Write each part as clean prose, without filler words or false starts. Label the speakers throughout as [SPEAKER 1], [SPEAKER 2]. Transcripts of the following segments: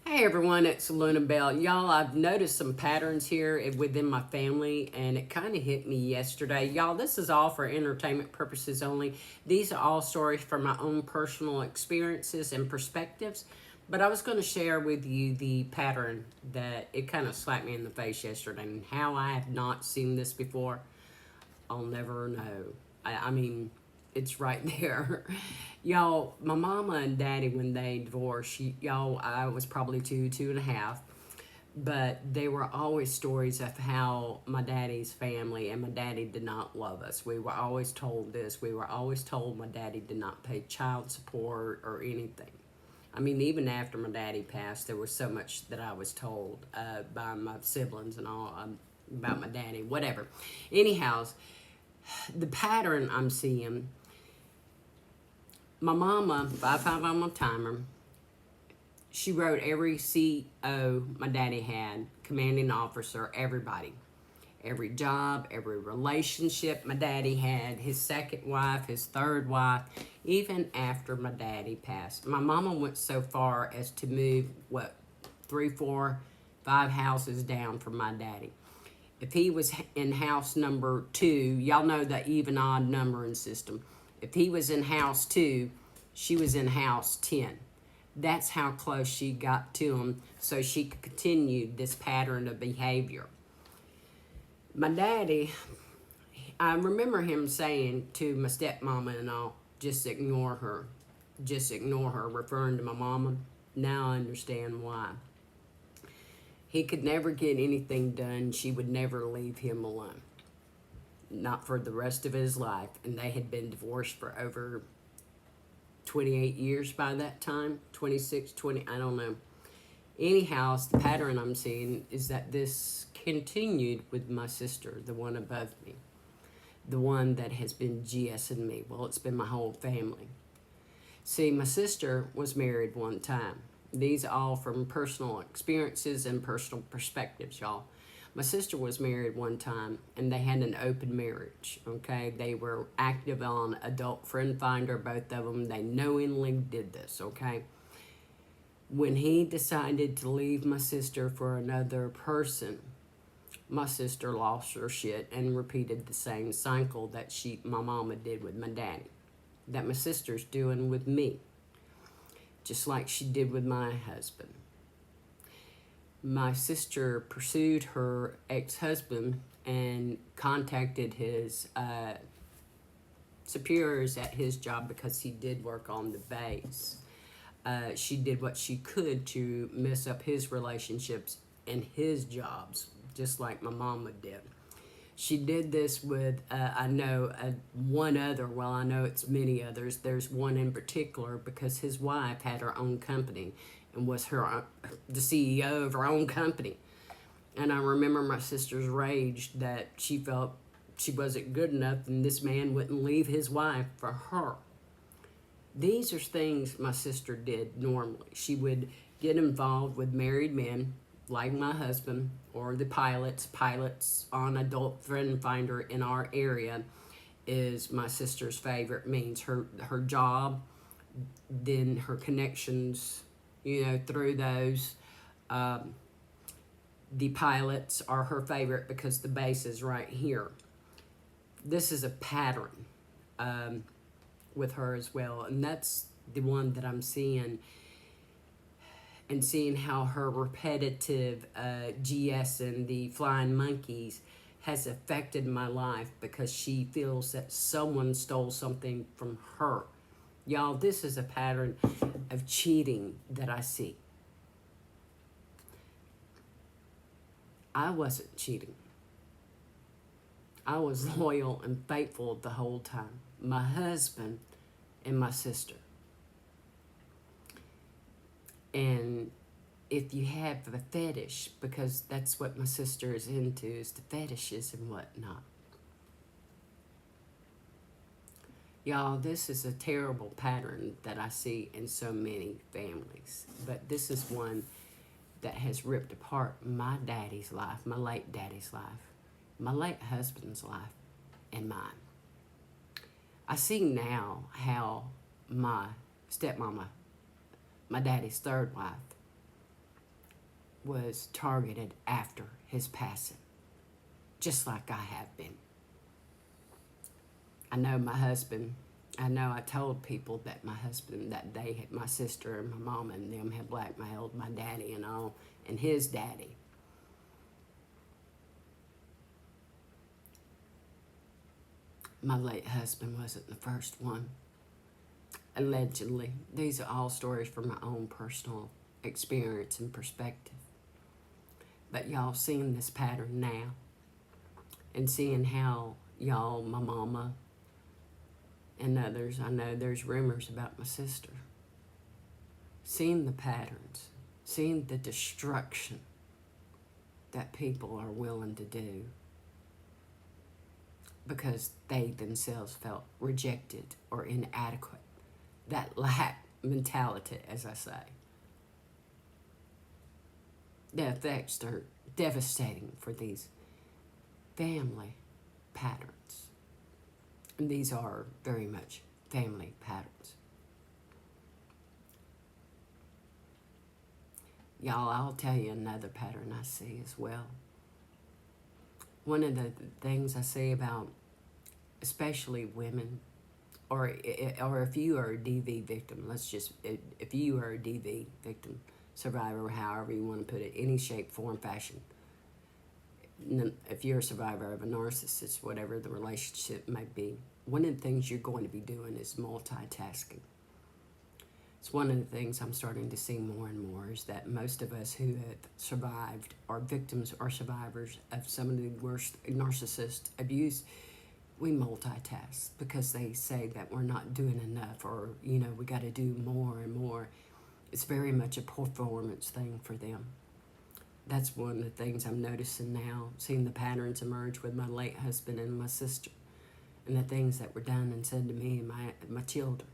[SPEAKER 1] Hey everyone, it's Luna Bell. Y'all, I've noticed some patterns here within my family, and it kind of hit me yesterday. Y'all, this is all for entertainment purposes only. These are all stories from my own personal experiences and perspectives, but I was going to share with you the pattern that it kind of slapped me in the face yesterday, and how I have not seen this before. I'll never know. I mean, it's right there. Y'all, my mama and daddy, when they divorced, y'all, I was probably two and a half. But they were always stories of how my daddy's family and my daddy did not love us. We were always told this. We were always told my daddy did not pay child support or anything. I mean, even after my daddy passed, there was so much that I was told by my siblings and all about my daddy, whatever. Anyhow, the pattern I'm seeing, my mama, 5 on my timer, she wrote every CO my daddy had, commanding officer, everybody. Every job, every relationship my daddy had, his second wife, his third wife, even after my daddy passed. My mama went so far as to move, what, 3, 4, 5 houses down from my daddy. If he was in house number 2, y'all know the even odd numbering system. If he was in house 2, she was in house 10. That's how close she got to him, so she could continue this pattern of behavior. My daddy, I remember him saying to my stepmama and all, just ignore her. Just ignore her, referring to my mama. Now I understand why. He could never get anything done. She would never leave him alone. Not for the rest of his life. And they had been divorced for over 28 years by that time. 26, 20, I don't know. Anyhow, the pattern I'm seeing is that this continued with my sister, the one above me. The one that has been GSing me. Well, it's been my whole family. See, my sister was married one time. These all from personal experiences and personal perspectives, y'all. My sister was married one time, and they had an open marriage, okay? They were active on Adult Friend Finder, both of them. They knowingly did this, okay? When he decided to leave my sister for another person, my sister lost her shit and repeated the same cycle that my mama did with my daddy, that my sister's doing with me, just like she did with my husband. My sister pursued her ex-husband and contacted his superiors at his job because he did work on the base. She did what she could to mess up his relationships and his jobs, just like my mama did. She did this with, I know, one other. Well, I know it's many others. There's one in particular because his wife had her own company and was the CEO of her own company. And I remember my sister's rage that she felt she wasn't good enough and this man wouldn't leave his wife for her. These are things my sister did normally. She would get involved with married men, like my husband, or the pilots on Adult Friend Finder in our area is my sister's favorite means. Her job, then her connections, through those. The pilots are her favorite because the base is right here. This is a pattern with her as well, and that's the one that I'm seeing, and seeing how her repetitive GS and the flying monkeys has affected my life because she feels that someone stole something from her. Y'all, this is a pattern of cheating that I see. I wasn't cheating. I was loyal and faithful the whole time. My husband and my sister. And if you have a fetish, because that's what my sister is into, is the fetishes and whatnot. Y'all, this is a terrible pattern that I see in so many families. But this is one that has ripped apart my daddy's life, my late daddy's life, my late husband's life, and mine. I see now how my stepmama, my daddy's third wife, was targeted after his passing, just like I have been. I know my husband, I told people that my husband, that they had, my sister and my mom and them had blackmailed my daddy and all, and his daddy. My late husband wasn't the first one. Allegedly. These are all stories from my own personal experience and perspective. But y'all seeing this pattern now, and seeing how y'all, my mama, and others, I know there's rumors about my sister, seeing the patterns, seeing the destruction that people are willing to do because they themselves felt rejected or inadequate. That lack mentality, as I say. The effects are devastating for these family patterns. And these are very much family patterns. Y'all, I'll tell you another pattern I see as well. One of the things I see about especially women, or if you are a DV victim, if you are a DV victim, survivor, however you want to put it, any shape, form, fashion. If you're a survivor of a narcissist, whatever the relationship may be, one of the things you're going to be doing is multitasking. It's one of the things I'm starting to see more and more, is that most of us who have survived are victims or survivors of some of the worst narcissist abuse. We multitask because they say that we're not doing enough, or, we got to do more and more. It's very much a performance thing for them. That's one of the things I'm noticing now, seeing the patterns emerge with my late husband and my sister, and the things that were done and said to me and my children.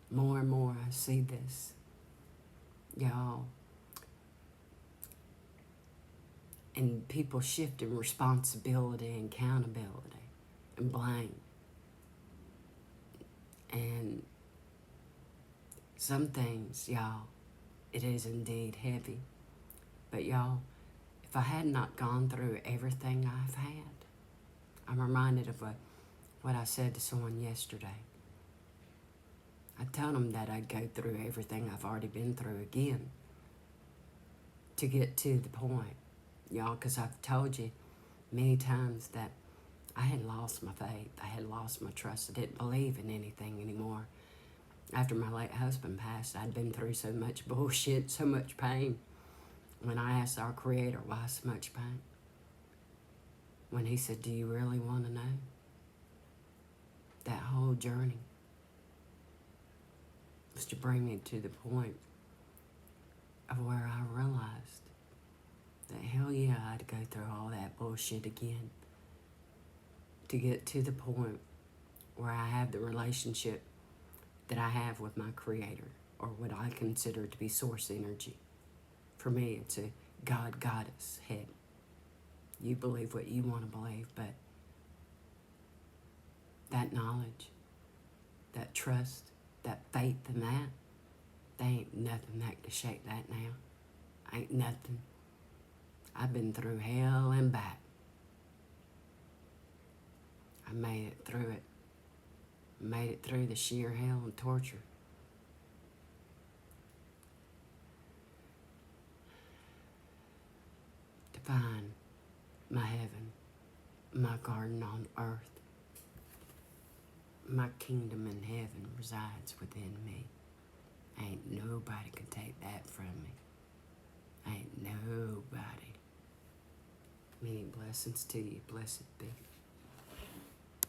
[SPEAKER 1] More and more I see this, y'all. And people shifting responsibility and accountability and blame. And some things, y'all, it is indeed heavy. But y'all, if I had not gone through everything I've had, I'm reminded of what I said to someone yesterday. I told them that I'd go through everything I've already been through again to get to the point, y'all, because I've told you many times that I had lost my faith. I had lost my trust. I didn't believe in anything anymore. After my late husband passed, I'd been through so much bullshit, so much pain. When I asked our Creator, why so much pain? When He said, do you really want to know? That whole journey was to bring me to the point of where I realized that hell yeah, I had to go through all that bullshit again to get to the point where I have the relationship that I have with my Creator, or what I consider to be source energy. For me, it's a God Goddess head. You believe what you want to believe, but that knowledge, that trust, that faith in that, there ain't nothing that can shake that now. Ain't nothing. I've been through hell and back. I made it through it. Made it through the sheer hell and torture. To find my heaven, my garden on earth. My kingdom in heaven resides within me. Ain't nobody can take that from me. Ain't nobody. Many blessings to you. Blessed be.